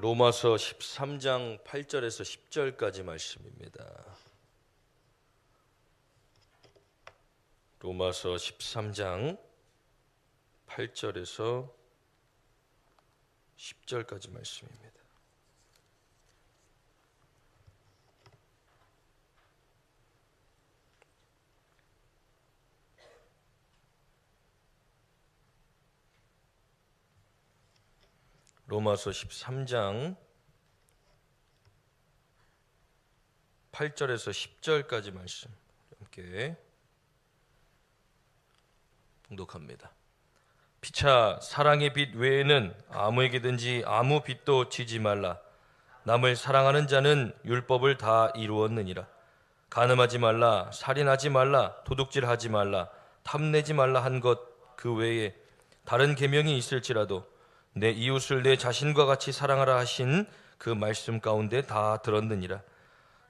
로마서 13장 8절에서 10절까지 말씀입니다. 로마서 13장 8절에서 10절까지 말씀입니다. 로마서 13장 8절에서 10절까지 말씀 함께 봉독합니다. 피차 사랑의 빛 외에는 아무에게든지 아무 빛도 지지 말라. 남을 사랑하는 자는 율법을 다 이루었느니라. 간음하지 말라, 살인하지 말라, 도둑질하지 말라, 탐내지 말라 한 것 그 외에 다른 계명이 있을지라도 내 이웃을 내 자신과 같이 사랑하라 하신 그 말씀 가운데 다 들었느니라.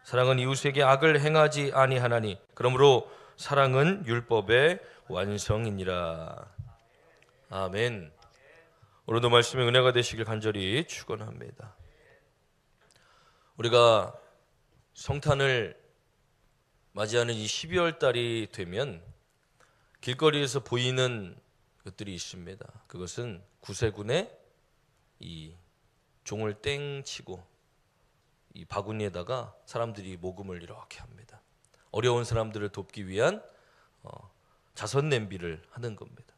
사랑은 이웃에게 악을 행하지 아니하나니 그러므로 사랑은 율법의 완성이니라. 아멘. 오늘도 말씀의 은혜가 되시길 간절히 축원합니다. 우리가 성탄을 맞이하는 이 12월 달이 되면 길거리에서 보이는 것들이 있습니다. 그것은 구세군의 이 종을 땡 치고 이 바구니에다가 사람들이 모금을 이렇게 합니다. 어려운 사람들을 돕기 위한 자선 냄비를 하는 겁니다.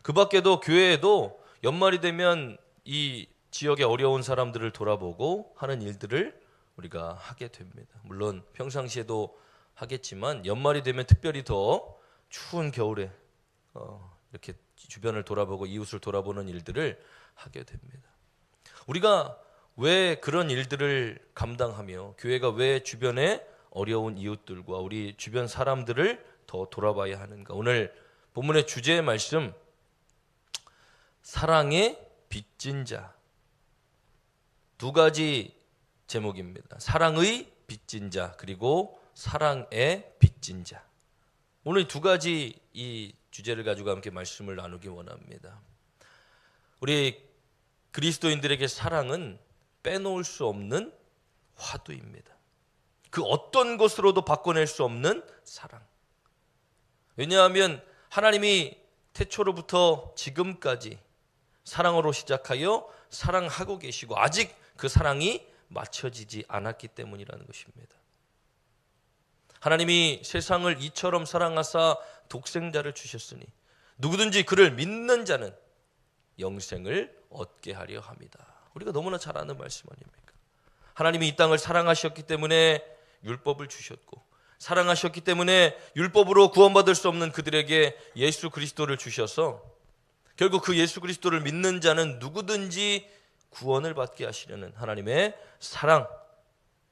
그 밖에도 교회에도 연말이 되면 이 지역의 어려운 사람들을 돌아보고 하는 일들을 우리가 하게 됩니다. 물론 평상시에도 하겠지만 연말이 되면 특별히 더 추운 겨울에 이렇게 주변을 돌아보고 이웃을 돌아보는 일들을 하게 됩니다. 우리가 왜 그런 일들을 감당하며 교회가 왜 주변의 어려운 이웃들과 우리 주변 사람들을 더 돌아봐야 하는가? 오늘 본문의 주제의 말씀, 사랑의 빚진 자. 두 가지 제목입니다. 사랑의 빚진 자, 그리고 사랑의 빚진 자. 오늘 두 가지 이 주제를 가지고 함께 말씀을 나누기 원합니다. 우리 그리스도인들에게 사랑은 빼놓을 수 없는 화두입니다. 그 어떤 것으로도 바꿔낼 수 없는 사랑. 왜냐하면 하나님이 태초로부터 지금까지 사랑으로 시작하여 사랑하고 계시고 아직 그 사랑이 맞춰지지 않았기 때문이라는 것입니다. 하나님이 세상을 이처럼 사랑하사 독생자를 주셨으니 누구든지 그를 믿는 자는 영생을 얻게 하려 합니다. 우리가 너무나 잘 아는 말씀 아닙니까? 하나님이 이 땅을 사랑하셨기 때문에 율법을 주셨고 사랑하셨기 때문에 율법으로 구원받을 수 없는 그들에게 예수 그리스도를 주셔서 결국 그 예수 그리스도를 믿는 자는 누구든지 구원을 받게 하시려는 하나님의 사랑,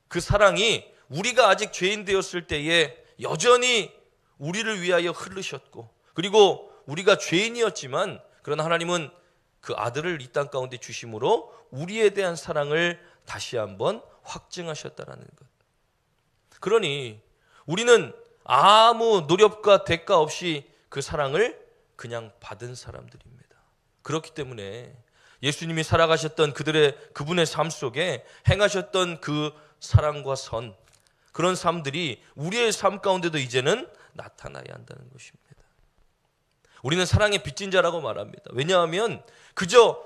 그 사랑이 우리가 아직 죄인 되었을 때에 여전히 우리를 위하여 흐르셨고 그리고 우리가 죄인이었지만 그러나 하나님은 그 아들을 이 땅 가운데 주심으로 우리에 대한 사랑을 다시 한번 확증하셨다라는 것. 그러니 우리는 아무 노력과 대가 없이 그 사랑을 그냥 받은 사람들입니다. 그렇기 때문에 예수님이 살아가셨던 그분의 삶 속에 행하셨던 그 사랑과 선, 그런 삶들이 우리의 삶 가운데도 이제는 나타나야 한다는 것입니다. 우리는 사랑의 빚진 자라고 말합니다. 왜냐하면 그저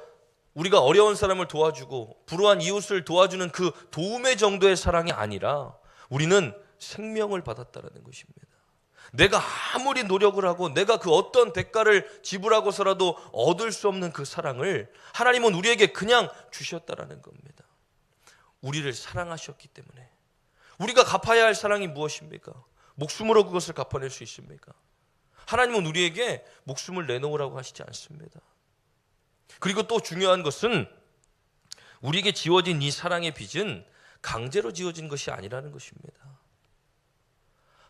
우리가 어려운 사람을 도와주고 불우한 이웃을 도와주는 그 도움의 정도의 사랑이 아니라 우리는 생명을 받았다는 것입니다. 내가 아무리 노력을 하고 내가 그 어떤 대가를 지불하고서라도 얻을 수 없는 그 사랑을 하나님은 우리에게 그냥 주셨다라는 겁니다. 우리를 사랑하셨기 때문에. 우리가 갚아야 할 사랑이 무엇입니까? 목숨으로 그것을 갚아낼 수 있습니까? 하나님은 우리에게 목숨을 내놓으라고 하시지 않습니다. 그리고 또 중요한 것은 우리에게 지어진 이 사랑의 빚은 강제로 지어진 것이 아니라는 것입니다.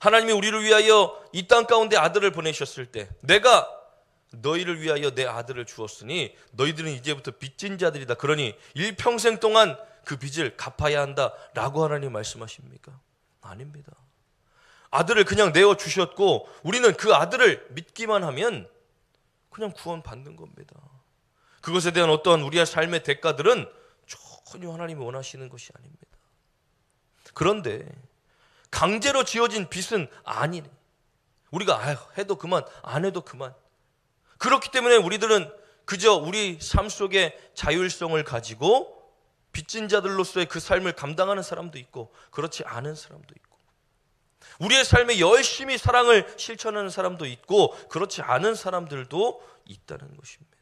하나님이 우리를 위하여 이 땅 가운데 아들을 보내셨을 때 내가 너희를 위하여 내 아들을 주었으니 너희들은 이제부터 빚진 자들이다. 그러니 일평생 동안 그 빚을 갚아야 한다라고 하나님 말씀하십니까? 아닙니다. 아들을 그냥 내어주셨고 우리는 그 아들을 믿기만 하면 그냥 구원받는 겁니다. 그것에 대한 어떤 우리의 삶의 대가들은 전혀 하나님이 원하시는 것이 아닙니다. 그런데 강제로 지어진 빚은 아니네. 우리가 해도 그만, 안 해도 그만. 그렇기 때문에 우리들은 그저 우리 삶 속에 자율성을 가지고 빚진 자들로서의 그 삶을 감당하는 사람도 있고 그렇지 않은 사람도 있고, 우리의 삶에 열심히 사랑을 실천하는 사람도 있고 그렇지 않은 사람들도 있다는 것입니다.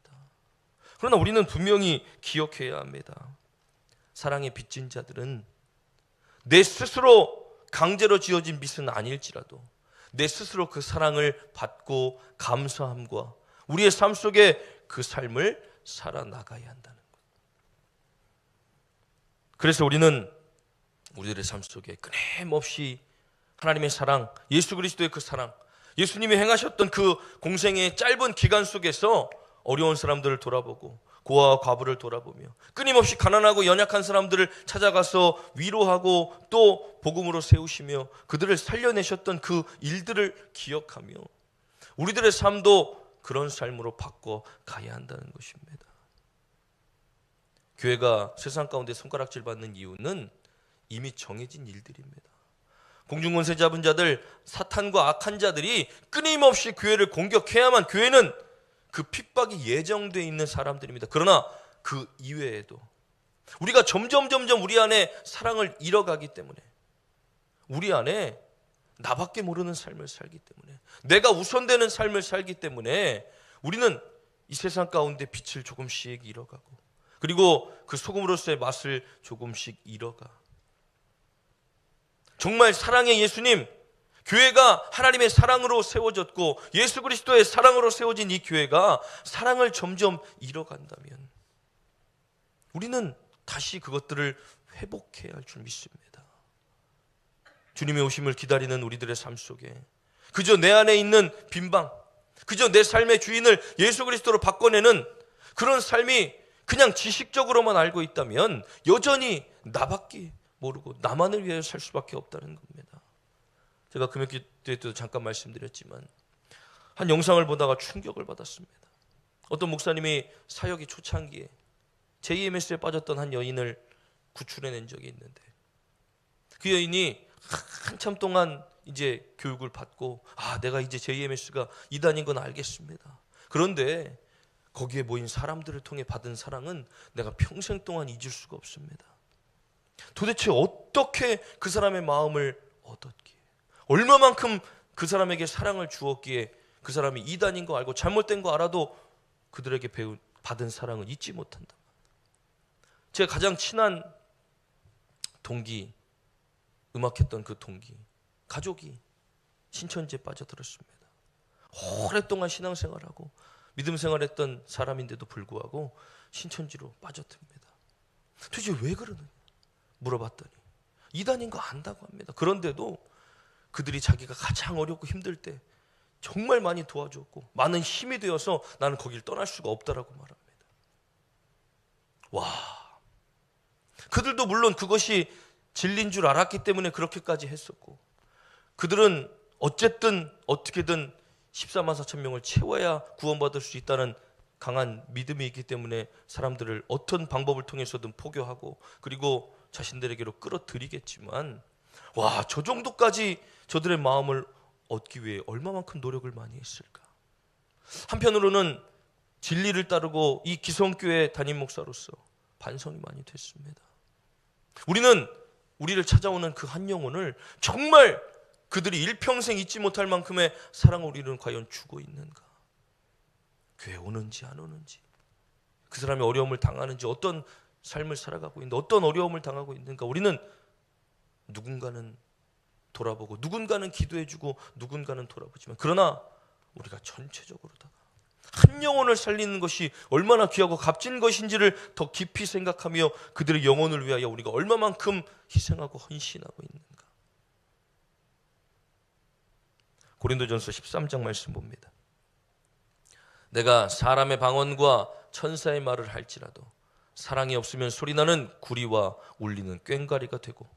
그러나 우리는 분명히 기억해야 합니다. 사랑에 빚진 자들은 내 스스로 강제로 지어진 빚은 아닐지라도 내 스스로 그 사랑을 받고 감사함과 우리의 삶 속에 그 삶을 살아나가야 한다는 것. 그래서 우리는 우리들의 삶 속에 끊임없이 하나님의 사랑, 예수 그리스도의 그 사랑, 예수님이 행하셨던 그 공생의 짧은 기간 속에서 어려운 사람들을 돌아보고 고아와 과부를 돌아보며 끊임없이 가난하고 연약한 사람들을 찾아가서 위로하고 또 복음으로 세우시며 그들을 살려내셨던 그 일들을 기억하며 우리들의 삶도 그런 삶으로 바꿔 가야 한다는 것입니다. 교회가 세상 가운데 손가락질 받는 이유는 이미 정해진 일들입니다. 공중권세 잡은 자들, 사탄과 악한 자들이 끊임없이 교회를 공격해야만, 교회는 그 핍박이 예정되어 있는 사람들입니다. 그러나 그 이외에도 우리가 점점 우리 안에 사랑을 잃어가기 때문에, 우리 안에 나밖에 모르는 삶을 살기 때문에, 내가 우선되는 삶을 살기 때문에 우리는 이 세상 가운데 빛을 조금씩 잃어가고, 그리고 그 소금으로서의 맛을 조금씩 잃어가. 정말 사랑의 예수님, 교회가 하나님의 사랑으로 세워졌고 예수 그리스도의 사랑으로 세워진 이 교회가 사랑을 점점 잃어간다면 우리는 다시 그것들을 회복해야 할 줄 믿습니다. 주님의 오심을 기다리는 우리들의 삶 속에 그저 내 안에 있는 빈방, 그저 내 삶의 주인을 예수 그리스도로 바꿔내는 그런 삶이 그냥 지식적으로만 알고 있다면 여전히 나밖에 모르고 나만을 위해 살 수밖에 없다는 겁니다. 제가 금요일 때도 잠깐 말씀드렸지만 한 영상을 보다가 충격을 받았습니다. 어떤 목사님이 사역이 초창기에 JMS에 빠졌던 한 여인을 구출해낸 적이 있는데, 그 여인이 한참 동안 이제 교육을 받고 내가 이제 JMS가 이단인 건 알겠습니다. 그런데 거기에 모인 사람들을 통해 받은 사랑은 내가 평생 동안 잊을 수가 없습니다. 도대체 어떻게 그 사람의 마음을 얻었기에, 얼마만큼 그 사람에게 사랑을 주었기에 그 사람이 이단인 거 알고 잘못된 거 알아도 그들에게 받은 사랑을 잊지 못한다. 제가 가장 친한 동기, 음악했던 그 동기 가족이 신천지에 빠져들었습니다. 오랫동안 신앙생활하고 믿음 생활했던 사람인데도 불구하고 신천지로 빠져듭니다. 도대체 왜 그러느냐 물어봤더니 이단인 거 안다고 합니다. 그런데도 그들이 자기가 가장 어렵고 힘들 때 정말 많이 도와줬고 많은 힘이 되어서 나는 거길 떠날 수가 없다라고 말합니다. 와, 그들도 물론 그것이 진리인 줄 알았기 때문에 그렇게까지 했었고, 그들은 어쨌든 어떻게든 14만 4천 명을 채워야 구원받을 수 있다는 강한 믿음이 있기 때문에 사람들을 어떤 방법을 통해서든 포교하고 그리고 자신들에게로 끌어들이겠지만, 와, 저 정도까지 저들의 마음을 얻기 위해 얼마만큼 노력을 많이 했을까. 한편으로는 진리를 따르고 이 기성교회 담임 목사로서 반성이 많이 됐습니다. 우리는 우리를 찾아오는 그 한 영혼을 정말 그들이 일평생 잊지 못할 만큼의 사랑을 우리는 과연 주고 있는가? 교회 오는지 안 오는지, 그 사람이 어려움을 당하는지, 어떤 삶을 살아가고 있는데 어떤 어려움을 당하고 있는가, 우리는 누군가는 돌아보고 누군가는 기도해주고 누군가는 돌아보지만, 그러나 우리가 전체적으로다가 한 영혼을 살리는 것이 얼마나 귀하고 값진 것인지를 더 깊이 생각하며 그들의 영혼을 위하여 우리가 얼마만큼 희생하고 헌신하고 있는가. 고린도전서 13장 말씀 봅니다. 내가 사람의 방언과 천사의 말을 할지라도 사랑이 없으면 소리나는 구리와 울리는 꽹과리가 되고,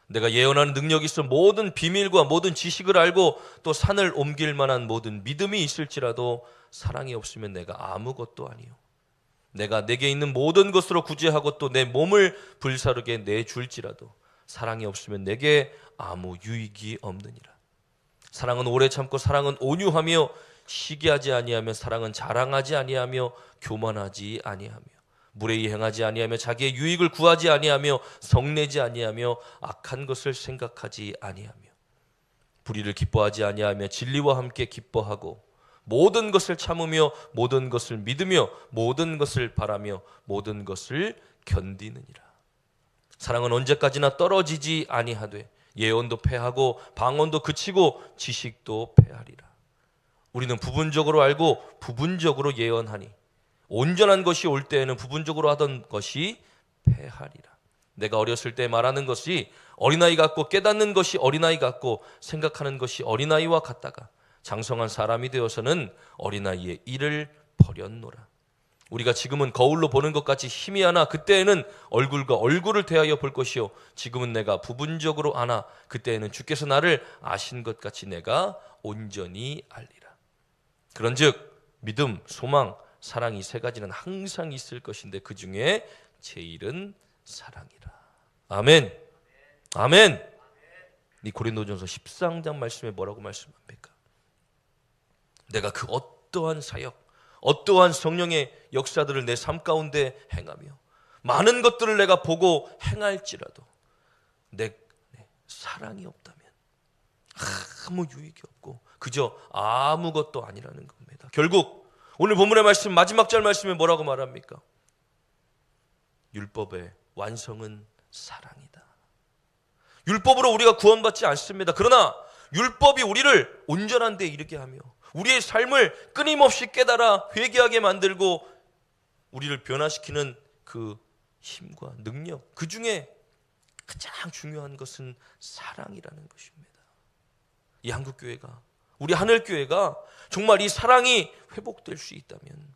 내가 예언하는 능력이 있어 모든 비밀과 모든 지식을 알고 또 산을 옮길 만한 모든 믿음이 있을지라도 사랑이 없으면 내가 아무것도 아니요. 내가 내게 있는 모든 것으로 구제하고 또 내 몸을 불사르게 내줄지라도 사랑이 없으면 내게 아무 유익이 없느니라. 사랑은 오래 참고 사랑은 온유하며 시기하지 아니하며 사랑은 자랑하지 아니하며 교만하지 아니하며 무례히 행하지 아니하며 자기의 유익을 구하지 아니하며 성내지 아니하며 악한 것을 생각하지 아니하며 불의를 기뻐하지 아니하며 진리와 함께 기뻐하고 모든 것을 참으며 모든 것을 믿으며 모든 것을 바라며 모든 것을 견디느니라. 사랑은 언제까지나 떨어지지 아니하되 예언도 패하고 방언도 그치고 지식도 패하리라. 우리는 부분적으로 알고 부분적으로 예언하니 온전한 것이 올 때에는 부분적으로 하던 것이 패하리라. 내가 어렸을 때 말하는 것이 어린아이 같고 깨닫는 것이 어린아이 같고 생각하는 것이 어린아이와 같다가 장성한 사람이 되어서는 어린아이의 일을 버렸노라. 우리가 지금은 거울로 보는 것 같이 희미하나 그때에는 얼굴과 얼굴을 대하여 볼 것이요 지금은 내가 부분적으로 아나 그때에는 주께서 나를 아신 것 같이 내가 온전히 알리라. 그런즉 믿음, 소망, 사랑 이 세 가지는 항상 있을 것인데 그 중에 제일은 사랑이라. 아멘. 아멘. 이 고린도전서 13장 말씀에 뭐라고 말씀합니까? 내가 그 어떠한 사역, 어떠한 성령의 역사들을 내 삶 가운데 행하며 많은 것들을 내가 보고 행할지라도 내 사랑이 없다면 아무 유익이 없고 그저 아무것도 아니라는 겁니다. 결국 오늘 본문의 말씀 마지막 절 말씀에 뭐라고 말합니까? 율법의 완성은 사랑이다. 율법으로 우리가 구원받지 않습니다. 그러나 율법이 우리를 온전한 데 이르게 하며 우리의 삶을 끊임없이 깨달아 회개하게 만들고 우리를 변화시키는 그 힘과 능력, 그 중에 가장 중요한 것은 사랑이라는 것입니다. 이 한국교회가, 우리 하늘교회가 정말 이 사랑이 회복될 수 있다면,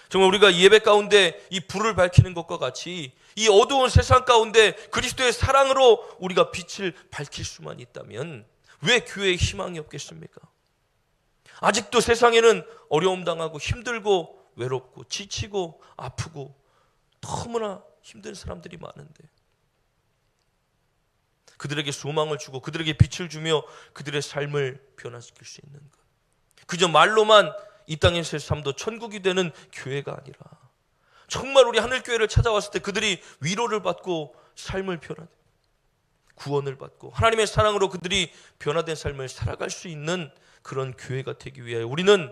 정말 우리가 이 예배 가운데 이 불을 밝히는 것과 같이 이 어두운 세상 가운데 그리스도의 사랑으로 우리가 빛을 밝힐 수만 있다면 왜 교회에 희망이 없겠습니까? 아직도 세상에는 어려움 당하고 힘들고 외롭고 지치고 아프고 너무나 힘든 사람들이 많은데 그들에게 소망을 주고 그들에게 빛을 주며 그들의 삶을 변화시킬 수 있는 것, 그저 말로만 이 땅에서의 삶도 천국이 되는 교회가 아니라 정말 우리 하늘교회를 찾아왔을 때 그들이 위로를 받고 삶을 변화된, 구원을 받고 하나님의 사랑으로 그들이 변화된 삶을 살아갈 수 있는 그런 교회가 되기 위하여 우리는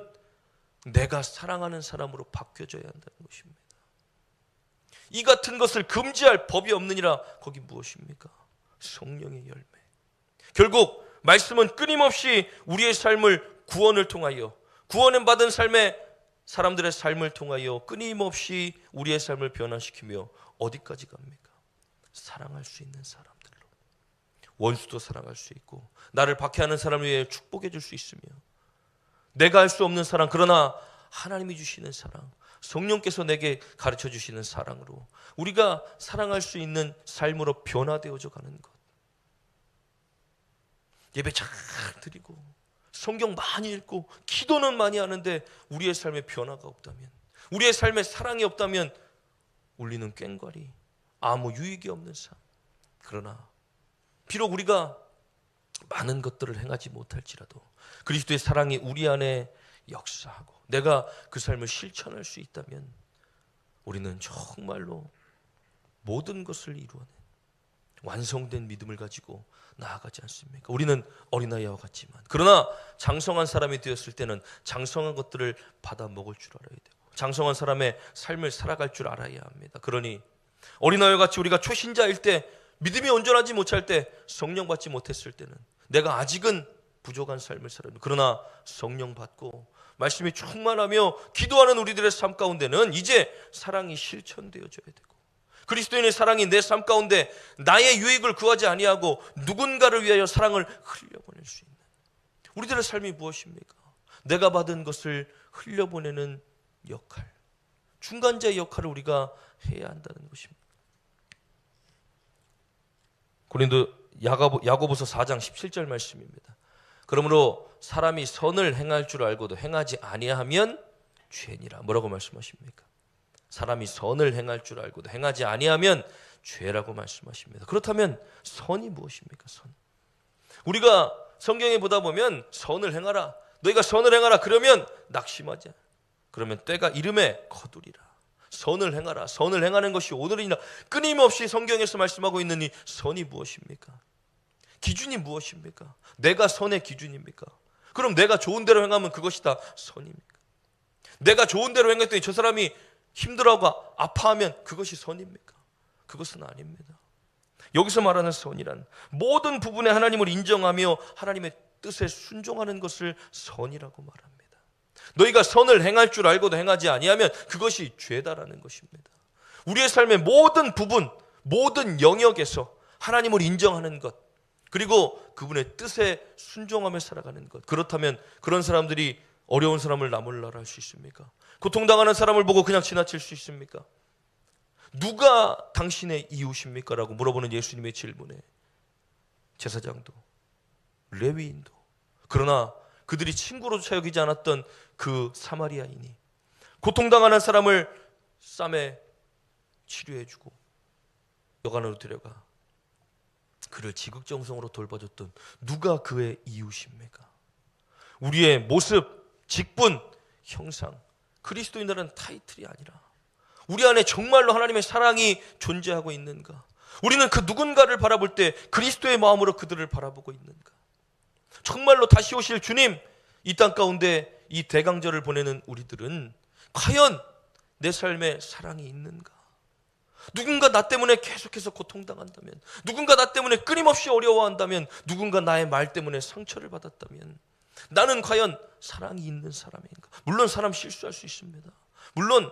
내가 사랑하는 사람으로 바뀌어져야 한다는 것입니다. 이 같은 것을 금지할 법이 없느니라. 거기 무엇입니까? 성령의 열매. 결국 말씀은 끊임없이 우리의 삶을 구원을 통하여, 구원을 받은 삶의 사람들의 삶을 통하여 끊임없이 우리의 삶을 변화시키며 어디까지 갑니까? 사랑할 수 있는 사람들로. 원수도 사랑할 수 있고 나를 박해하는 사람을 위해 축복해 줄 수 있으며 내가 할 수 없는 사랑, 그러나 하나님이 주시는 사랑, 성령께서 내게 가르쳐 주시는 사랑으로 우리가 사랑할 수 있는 삶으로 변화되어져 가는 것. 예배 잘 드리고 성경 많이 읽고 기도는 많이 하는데 우리의 삶에 변화가 없다면, 우리의 삶에 사랑이 없다면 울리는 꽹과리, 아무 유익이 없는 삶. 그러나 비록 우리가 많은 것들을 행하지 못할지라도 그리스도의 사랑이 우리 안에 역사하고 내가 그 삶을 실천할 수 있다면 우리는 정말로 모든 것을 이루어낸 완성된 믿음을 가지고 나아가지 않습니까? 우리는 어린아이와 같지만 그러나 장성한 사람이 되었을 때는 장성한 것들을 받아 먹을 줄 알아야 되고 장성한 사람의 삶을 살아갈 줄 알아야 합니다. 그러니 어린아이와 같이 우리가 초신자일 때, 믿음이 온전하지 못할 때, 성령 받지 못했을 때는 내가 아직은 부족한 삶을 살아요. 그러나 성령 받고 말씀이 충만하며 기도하는 우리들의 삶 가운데는 이제 사랑이 실천되어져야 되고 그리스도인의 사랑이 내 삶 가운데 나의 유익을 구하지 아니하고 누군가를 위하여 사랑을 흘려보낼 수 있는 우리들의 삶이 무엇입니까? 내가 받은 것을 흘려보내는 역할, 중간자의 역할을 우리가 해야 한다는 것입니다. 야고보서 4장 17절 말씀입니다. 그러므로 사람이 선을 행할 줄 알고도 행하지 아니하면 죄니라. 뭐라고 말씀하십니까? 사람이 선을 행할 줄 알고도 행하지 아니하면 죄라고 말씀하십니다. 그렇다면 선이 무엇입니까? 선. 우리가 성경에 보다 보면 선을 행하라, 너희가 선을 행하라 그러면 낙심하지 않아. 그러면 때가 이름에 거두리라. 선을 행하라. 선을 행하는 것이 오늘이나 끊임없이 성경에서 말씀하고 있는 이 선이 무엇입니까? 기준이 무엇입니까? 내가 선의 기준입니까? 그럼 내가 좋은 대로 행하면 그것이 다 선입니까? 내가 좋은 대로 행했더니 저 사람이 힘들어하고 아파하면 그것이 선입니까? 그것은 아닙니다. 여기서 말하는 선이란 모든 부분에 하나님을 인정하며 하나님의 뜻에 순종하는 것을 선이라고 말합니다. 너희가 선을 행할 줄 알고도 행하지 아니하면 그것이 죄다라는 것입니다. 우리의 삶의 모든 부분, 모든 영역에서 하나님을 인정하는 것, 그리고 그분의 뜻에 순종하며 살아가는 것. 그렇다면 그런 사람들이 어려운 사람을 나몰라라 할 수 있습니까? 고통당하는 사람을 보고 그냥 지나칠 수 있습니까? 누가 당신의 이웃입니까? 라고 물어보는 예수님의 질문에 제사장도 레위인도, 그러나 그들이 친구로조차 여기지 않았던 그 사마리아인이 고통당하는 사람을 쌈에 치료해주고 여관으로 데려가 그를 지극정성으로 돌봐줬던 누가 그의 이웃입니까? 우리의 모습, 직분, 형상, 그리스도인이라는 타이틀이 아니라 우리 안에 정말로 하나님의 사랑이 존재하고 있는가? 우리는 그 누군가를 바라볼 때 그리스도의 마음으로 그들을 바라보고 있는가? 정말로 다시 오실 주님, 이 땅 가운데 이 대강절을 보내는 우리들은 과연 내 삶에 사랑이 있는가? 누군가 나 때문에 계속해서 고통당한다면, 누군가 나 때문에 끊임없이 어려워한다면, 누군가 나의 말 때문에 상처를 받았다면 나는 과연 사랑이 있는 사람인가? 물론 사람 실수할 수 있습니다. 물론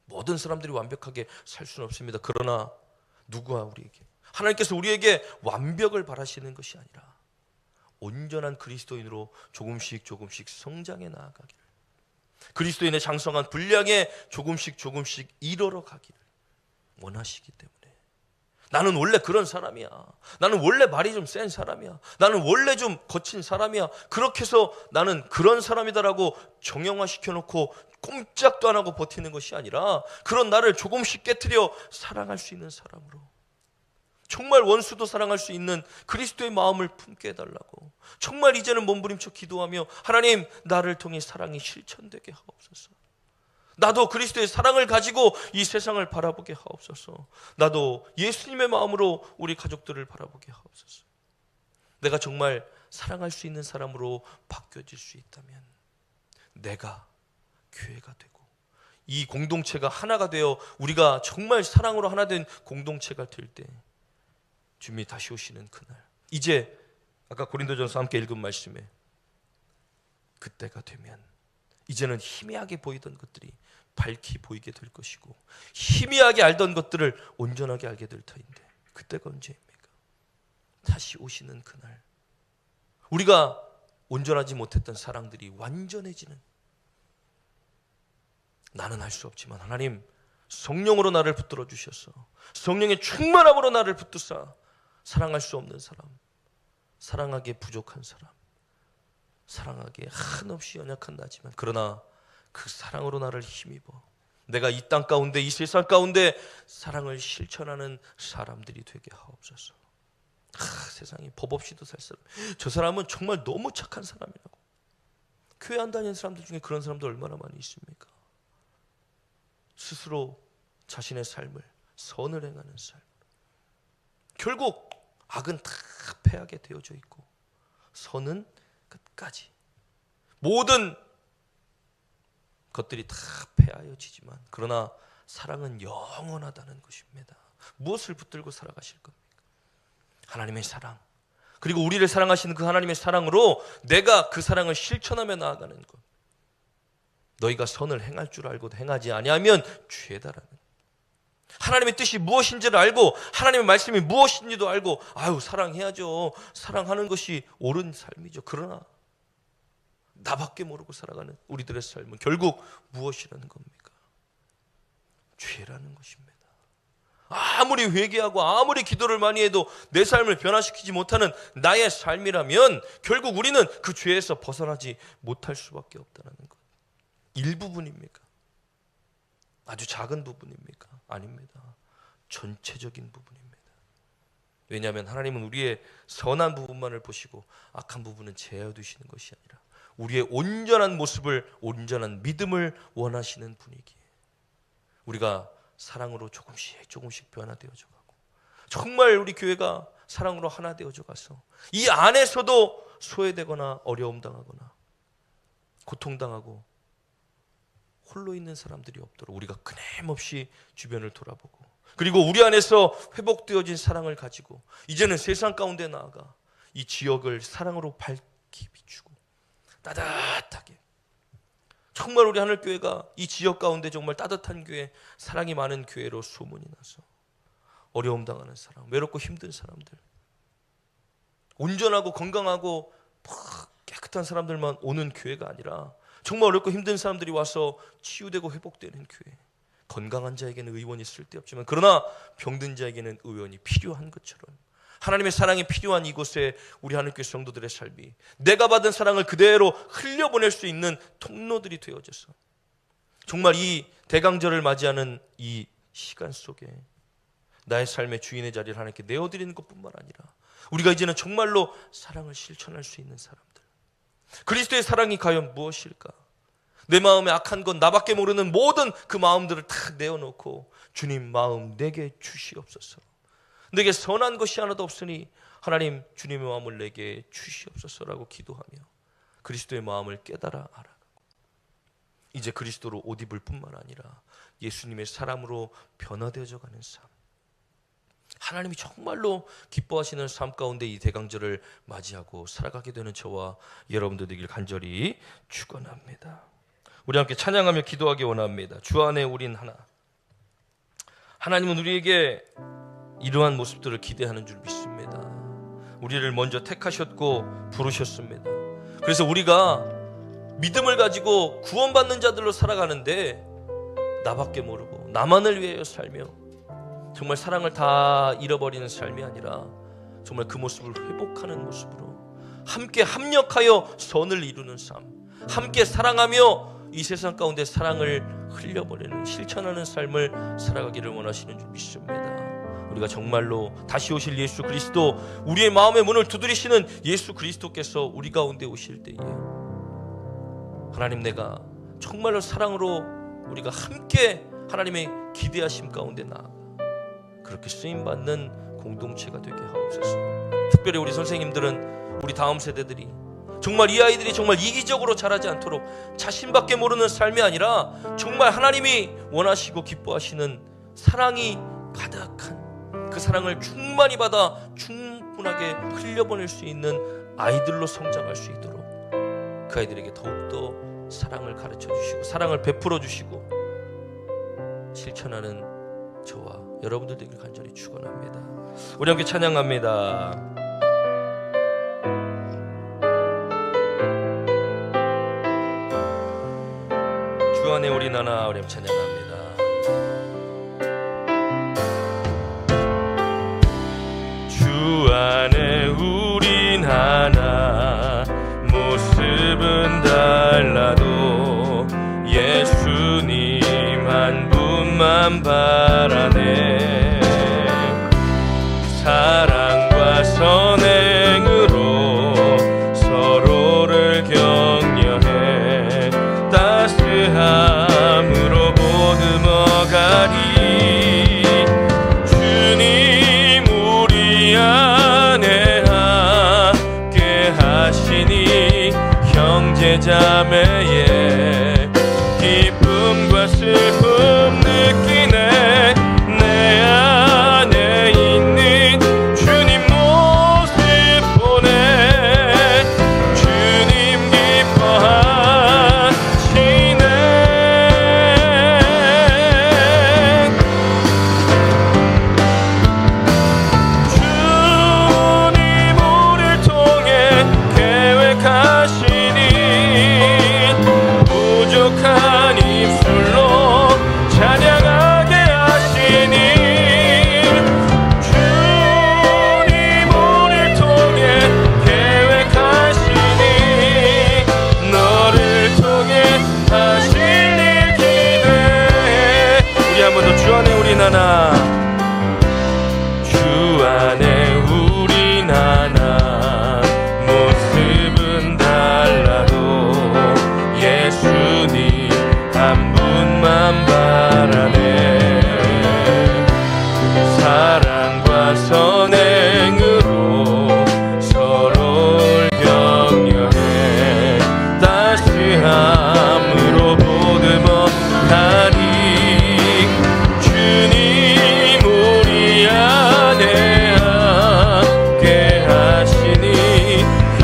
모든 사람들이 완벽하게 살 수는 없습니다. 그러나 누구와 우리에게, 하나님께서 우리에게 완벽을 바라시는 것이 아니라 온전한 그리스도인으로 조금씩 성장해 나아가기를, 그리스도인의 장성한 분량에 조금씩 이르러 가기를 원하시기 때문에, 나는 원래 그런 사람이야, 나는 원래 말이 좀 센 사람이야, 나는 원래 좀 거친 사람이야, 그렇게 해서 나는 그런 사람이다라고 정형화시켜놓고 꼼짝도 안 하고 버티는 것이 아니라 그런 나를 조금씩 깨트려 사랑할 수 있는 사람으로, 정말 원수도 사랑할 수 있는 그리스도의 마음을 품게 해달라고 정말 이제는 몸부림쳐 기도하며, 하나님 나를 통해 사랑이 실천되게 하옵소서. 나도 그리스도의 사랑을 가지고 이 세상을 바라보게 하옵소서. 나도 예수님의 마음으로 우리 가족들을 바라보게 하옵소서. 내가 정말 사랑할 수 있는 사람으로 바뀌어질 수 있다면 내가 교회가 되고 이 공동체가 하나가 되어 우리가 정말 사랑으로 하나 된 공동체가 될 때 주님이 다시 오시는 그날, 이제 아까 고린도전서 함께 읽은 말씀에 그때가 되면 이제는 희미하게 보이던 것들이 밝히 보이게 될 것이고 희미하게 알던 것들을 온전하게 알게 될 터인데 그때가 언제입니까? 다시 오시는 그날, 우리가 온전하지 못했던 사랑들이 완전해지는, 나는 할 수 없지만 하나님 성령으로 나를 붙들어 주셔서 성령의 충만함으로 나를 붙드사 사랑할 수 없는 사람, 사랑하기에 부족한 사람, 사랑하기에 한없이 연약한 나지만 그러나 그 사랑으로 나를 힘입어 내가 이 땅 가운데 이 세상 가운데 사랑을 실천하는 사람들이 되게 하옵소서. 세상에 법 없이도 살 사람, 저 사람은 정말 너무 착한 사람이라고. 교회 안 다니는 사람들 중에 그런 사람들 얼마나 많이 있습니까? 스스로 자신의 삶을 선을 행하는 삶, 결국 악은 다 패하게 되어져 있고 선은 끝까지 모든 것들이 다 패하여지지만 그러나 사랑은 영원하다는 것입니다. 무엇을 붙들고 살아가실 겁니까? 하나님의 사랑, 그리고 우리를 사랑하시는 그 하나님의 사랑으로 내가 그 사랑을 실천하며 나아가는 것. 너희가 선을 행할 줄 알고도 행하지 아니하면 죄다라는, 하나님의 뜻이 무엇인지를 알고 하나님의 말씀이 무엇인지도 알고 사랑해야죠, 사랑하는 것이 옳은 삶이죠. 그러나 나밖에 모르고 살아가는 우리들의 삶은 결국 무엇이라는 겁니까? 죄라는 것입니다. 아무리 회개하고 아무리 기도를 많이 해도 내 삶을 변화시키지 못하는 나의 삶이라면 결국 우리는 그 죄에서 벗어나지 못할 수밖에 없다는 것. 일부분입니까? 아주 작은 부분입니까? 아닙니다. 전체적인 부분입니다. 왜냐하면 하나님은 우리의 선한 부분만을 보시고 악한 부분은 제어두시는 것이 아니라 우리의 온전한 모습을, 온전한 믿음을 원하시는 분이기에 우리가 사랑으로 조금씩 변화되어져 가고, 정말 우리 교회가 사랑으로 하나 되어져 가서 이 안에서도 소외되거나 어려움 당하거나 고통당하고 홀로 있는 사람들이 없도록 우리가 끊임없이 주변을 돌아보고, 그리고 우리 안에서 회복되어진 사랑을 가지고 이제는 세상 가운데 나아가 이 지역을 사랑으로 밝히 비추고 따뜻하게, 정말 우리 하늘교회가 이 지역 가운데 정말 따뜻한 교회, 사랑이 많은 교회로 소문이 나서 어려움 당하는 사람, 외롭고 힘든 사람들, 온전하고 건강하고 깨끗한 사람들만 오는 교회가 아니라 정말 어렵고 힘든 사람들이 와서 치유되고 회복되는 교회. 건강한 자에게는 의원이 쓸데없지만 그러나 병든 자에게는 의원이 필요한 것처럼 하나님의 사랑이 필요한 이곳에 우리 하늘교회 성도들의 삶이 내가 받은 사랑을 그대로 흘려보낼 수 있는 통로들이 되어져서 정말 이 대강절을 맞이하는 이 시간 속에 나의 삶의 주인의 자리를 하나님께 내어드리는 것뿐만 아니라 우리가 이제는 정말로 사랑을 실천할 수 있는 사람들, 그리스도의 사랑이 과연 무엇일까? 내 마음에 악한 건 나밖에 모르는 모든 그 마음들을 다 내어놓고 주님 마음 내게 주시옵소서. 내게 선한 것이 하나도 없으니 하나님 주님의 마음을 내게 주시옵소서라고 기도하며 그리스도의 마음을 깨달아 알아가고 이제 그리스도로 옷 입을 뿐만 아니라 예수님의 사람으로 변화되어져 가는 삶, 하나님이 정말로 기뻐하시는 삶 가운데 이 대강절을 맞이하고 살아가게 되는 저와 여러분들 되길 간절히 축원합니다. 우리 함께 찬양하며 기도하기 원합니다. 주 안에 우린 하나. 하나님은 우리에게 이러한 모습들을 기대하는 줄 믿습니다. 우리를 먼저 택하셨고 부르셨습니다. 그래서 우리가 믿음을 가지고 구원받는 자들로 살아가는데 나밖에 모르고 나만을 위하여 살며 정말 사랑을 다 잃어버리는 삶이 아니라 정말 그 모습을 회복하는 모습으로 함께 합력하여 선을 이루는 삶, 함께 사랑하며 이 세상 가운데 사랑을 흘려보내는, 실천하는 삶을 살아가기를 원하시는 줄 믿습니다. 우리가 정말로 다시 오실 예수 그리스도, 우리의 마음의 문을 두드리시는 예수 그리스도께서 우리 가운데 오실 때에 하나님, 내가 정말로 사랑으로 우리가 함께 하나님의 기대하심 가운데 나아가 그렇게 쓰임받는 공동체가 되게 하옵소서. 특별히 우리 선생님들은 우리 다음 세대들이 정말 이 아이들이 정말 이기적으로 자라지 않도록 자신밖에 모르는 삶이 아니라 정말 하나님이 원하시고 기뻐하시는 사랑이 가득한 그 사랑을 충만히 받아 충분하게 흘려보낼 수 있는 아이들로 성장할 수 있도록 그 아이들에게 더욱더 사랑을 가르쳐 주시고 사랑을 베풀어 주시고 실천하는 저와 여러분들 되길 간절히 축원합니다. 우리 함께 찬양합니다. 주 안에 우린 하나. 우리 함께 찬양합니다. 주 안에 우린 하나. 모습은 달라도 예수님 한 분만 바라네. 사랑과 선행으로 서로를 격려해 따스함으로 보듬어가리. 주님 우리 안에 함께 하시니 형제자매의 기쁨과 슬픔 느끼네. 내 안에 있는 주님 모습 보네. 주님 기뻐하시네. 주님 우리를 통해 계획하시니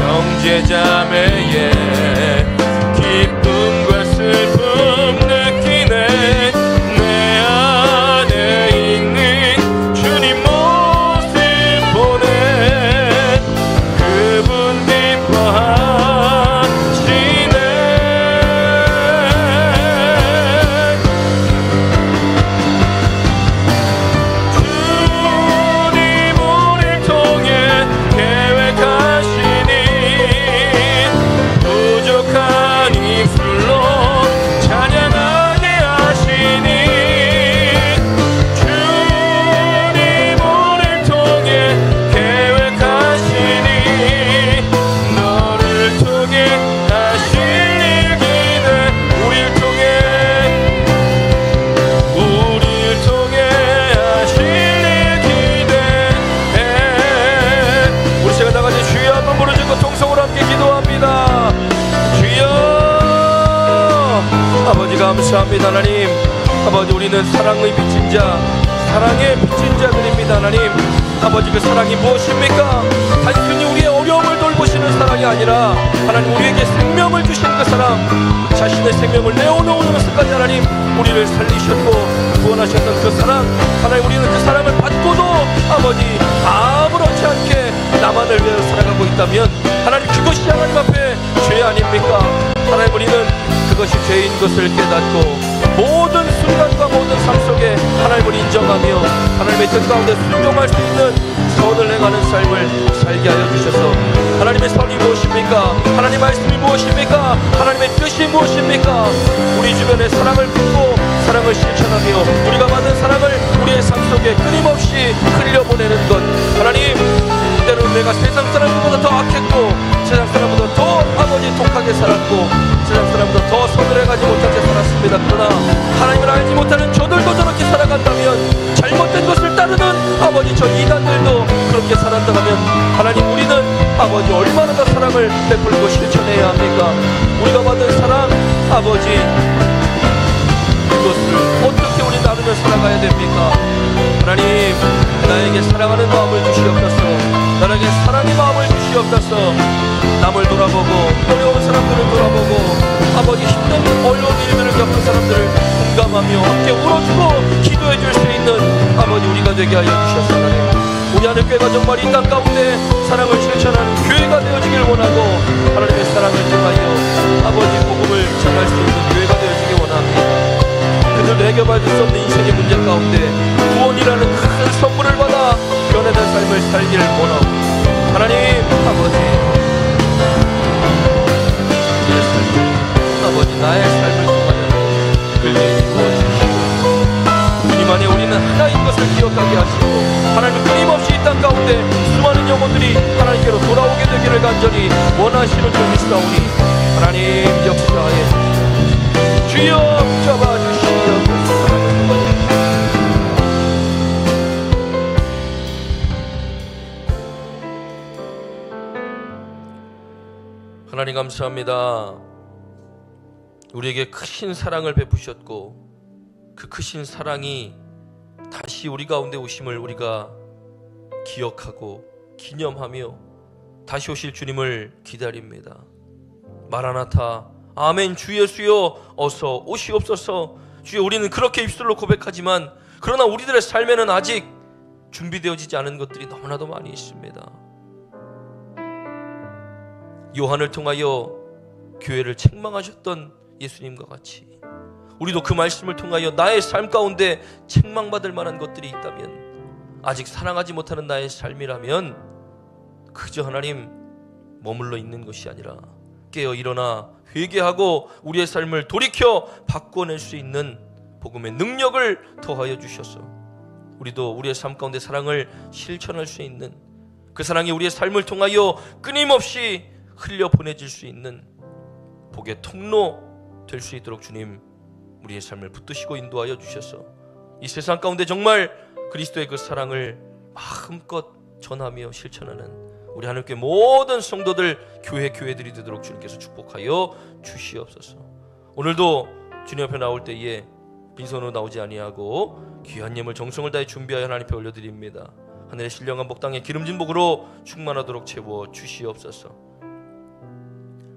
형제자매의 기쁨과 슬픔 느끼네. 내 안에 있는 주님 모습 보네. 그분 기뻐하시네. 주님 우리를 통해 계획하시니 부족한 입술로 찬양하게 하시니. 주님 우리를 통해 계획하시니 너를 통해 하실 일 기대. 우리를 통해 하실 일 기대해. 우리 제가 나가지 주여 한번 부르짖고 통성으로 함께 기도합니다. 주여 아버지 감사합니다. 하나님 아버지 우리는 사랑의 빚진 자, 사랑의 빚진 자들입니다. 하나님 아버지 그 사랑이 무엇입니까? 단순히 우리의 어려움을 돌보시는 사랑이 아니라 하나님 우리에게 생명을 주신 그 사랑, 자신의 생명을 내어놓는 것까지 하나님 우리를 살리셨고 구원하셨던 그 사랑. 하나님 우리는 그 사랑을 받고도 아버지 아무렇지 않게 나만을 위해 살아가고 있다면 하나님 그것이 하나님 앞에 죄 아닙니까? 하나님 우리는 그것이 죄인 것을 깨닫고 모든 순간과 모든 삶 속에 하나님을 인정하며 하나님의 뜻 가운데 순종할 수 있는 선을 행하는 삶을 살게 하여 주셔서 하나님의 선이 무엇입니까? 하나님의 말씀이 무엇입니까? 하나님의 뜻이 무엇입니까? 우리 주변에 사랑을 품고 사랑을 실천하며 우리가 받은 사랑을 우리의 삶 속에 끊임없이 흘려보내는 것. 하나님 때로는 내가 세상 사람보다 더 악했고 세상 사람보다 더 아버지 독하게 살았고 세상 사람보다 더 선을 행하지 못하게 살았습니다. 그러나 하나님을 알지 못하는 저들도 저렇게 살아간다면, 잘못된 것을 따르는 아버지 저 이단들도 그렇게 살았다면 하나님 우리는 아버지 얼마나 더 사랑을 베풀고 실천해야 합니까? 우리가 받은 사랑 아버지 그것을 어떻게 우리 나누며 살아가야 됩니까? 하나님 나에게 사랑하는 마음을 주시옵소서. 나에게 사랑의 마음을 주시옵소서. 남을 돌아보고 어려운 사람들을 돌아보고 아버지 힘든 어려운 일들을 겪은 사람들을 공감하며 함께 울어주고 기도해 줄 수 있는 아버지 우리가 되게 하여 주셨사. 하나님 우리 하늘교회가 정말 이 땅 가운데 사랑을 실천하는 교회가 되어지길 원하고 하나님의 사랑을 통하여 아버지 복음을 전할 수 있는 교회가 되어지길 원합니다. 그들도 해결받을 수 없는 인생의 문제 가운데 구원이라는 큰 선물을 받아 변화된 삶을 살기를 원하고 하나님 아버지 내 삶을 아버지 나의 삶을 통하여 그들이 이루어주시고 주님 안에 우리는 하나인 것을 기억하게 하시고 하나님 끊임없이 이 땅 가운데 수많은 영혼들이 하나님께로 돌아오게 되기를 간절히 원하시는 줄 믿사오니 하나님 역사에 주여 잡아주시옵소서. 하나님 감사합니다. 우리에게 크신 사랑을 베푸셨고 그 크신 사랑이 다시 우리 가운데 오심을 우리가 기억하고 기념하며 다시 오실 주님을 기다립니다. 마라나타 아멘 주 예수여 어서 오시옵소서. 주여 우리는 그렇게 입술로 고백하지만 그러나 우리들의 삶에는 아직 준비되어지지 않은 것들이 너무나도 많이 있습니다. 요한을 통하여 교회를 책망하셨던 예수님과 같이 우리도 그 말씀을 통하여 나의 삶 가운데 책망받을 만한 것들이 있다면 아직 사랑하지 못하는 나의 삶이라면 그저 하나님 머물러 있는 것이 아니라 깨어 일어나 회개하고 우리의 삶을 돌이켜 바꿔낼 수 있는 복음의 능력을 더하여 주셔서 우리도 우리의 삶 가운데 사랑을 실천할 수 있는 그 사랑이 우리의 삶을 통하여 끊임없이 흘려 보내질 수 있는 복의 통로 될 수 있도록 주님 우리의 삶을 붙드시고 인도하여 주셔서 이 세상 가운데 정말 그리스도의 그 사랑을 마음껏 전하며 실천하는 우리 하늘교회 모든 성도들 교회들이 되도록 주님께서 축복하여 주시옵소서. 오늘도 주님 앞에 나올 때에 빈손으로 나오지 아니하고 귀한 예물 정성을 다해 준비하여 하나님 앞에 올려드립니다. 하늘의 신령한 복 땅에 기름진 복으로 충만하도록 채워 주시옵소서.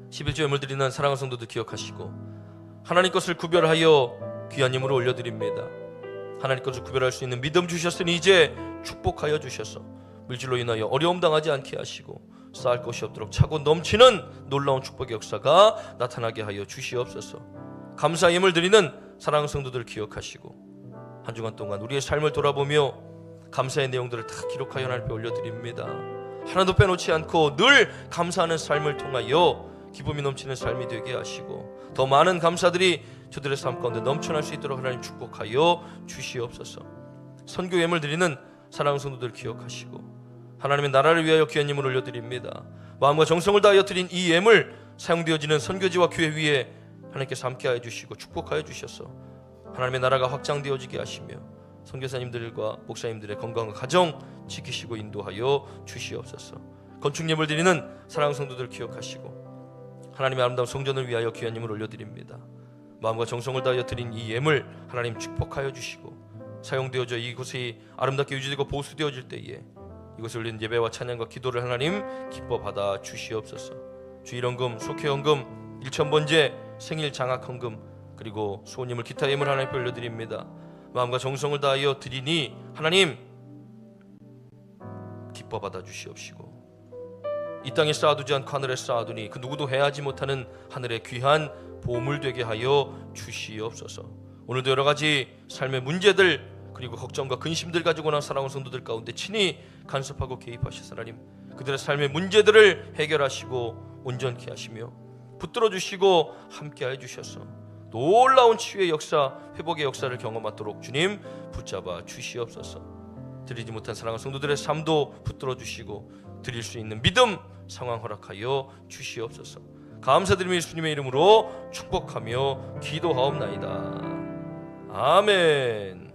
11조 예물 드리는 사랑하는 성도들 기억하시고 하나님 것을 구별하여 귀한 예물을 올려드립니다. 하나님 것을 구별할 수 있는 믿음 주셨으니 이제 축복하여 주셔서 물질로 인하여 어려움 당하지 않게 하시고 쌓을 것이 없도록 차고 넘치는 놀라운 축복의 역사가 나타나게 하여 주시옵소서. 감사 예물 드리는 사랑하는 성도들 기억하시고 한 주간 동안 우리의 삶을 돌아보며 감사의 내용들을 다 기록하여 하나님 앞에 올려드립니다. 하나도 빼놓지 않고 늘 감사하는 삶을 통하여 기쁨이 넘치는 삶이 되게 하시고 더 많은 감사들이 저들의 삶 가운데 넘쳐날 수 있도록 하나님 축복하여 주시옵소서. 선교 예물 드리는 사랑하는 성도들 기억하시고 하나님의 나라를 위하여 귀한 예물을 올려드립니다. 마음과 정성을 다하여 드린 이 예물 사용되어지는 선교지와 교회 위에 하나님께서 함께하여 주시고 축복하여 주셔서 하나님의 나라가 확장되어지게 하시며 선교사님들과 목사님들의 건강한 가정 지키시고 인도하여 주시옵소서. 건축 예물 드리는 사랑하는 성도들 기억하시고 하나님의 아름다운 성전을 위하여 귀한 예물을 올려드립니다. 마음과 정성을 다하여 드린 이 예물 하나님 축복하여 주시고 사용되어져 이곳이 아름답게 유지되고 보수되어질 때에 이곳을 올린 예배와 찬양과 기도를 하나님 기뻐 받아 주시옵소서. 주일헌금, 속회헌금, 일천번제, 생일 장학헌금 그리고 소원예물 기타 예물 하나님께 올려드립니다. 마음과 정성을 다하여 드리니 하나님 기뻐 받아 주시옵시고 이 땅에 쌓아두지 않고 하늘에 쌓아두니 그 누구도 해하지 못하는 하늘의 귀한 보물 되게 하여 주시옵소서. 오늘도 여러 가지 삶의 문제들 그리고 걱정과 근심들 가지고 난 사랑하는 성도들 가운데 친히 간섭하고 개입하시사 하나님 그들의 삶의 문제들을 해결하시고 온전케 하시며 붙들어 주시고 함께해 주셔서 놀라운 치유의 역사, 회복의 역사를 경험하도록 주님 붙잡아 주시옵소서. 드리지 못한 사랑하는 성도들의 삶도 붙들어 주시고 드릴 수 있는 믿음 상황 허락하여 주시옵소서. 감사드리며 예수님의 이름으로 축복하며 기도하옵나이다. 아멘.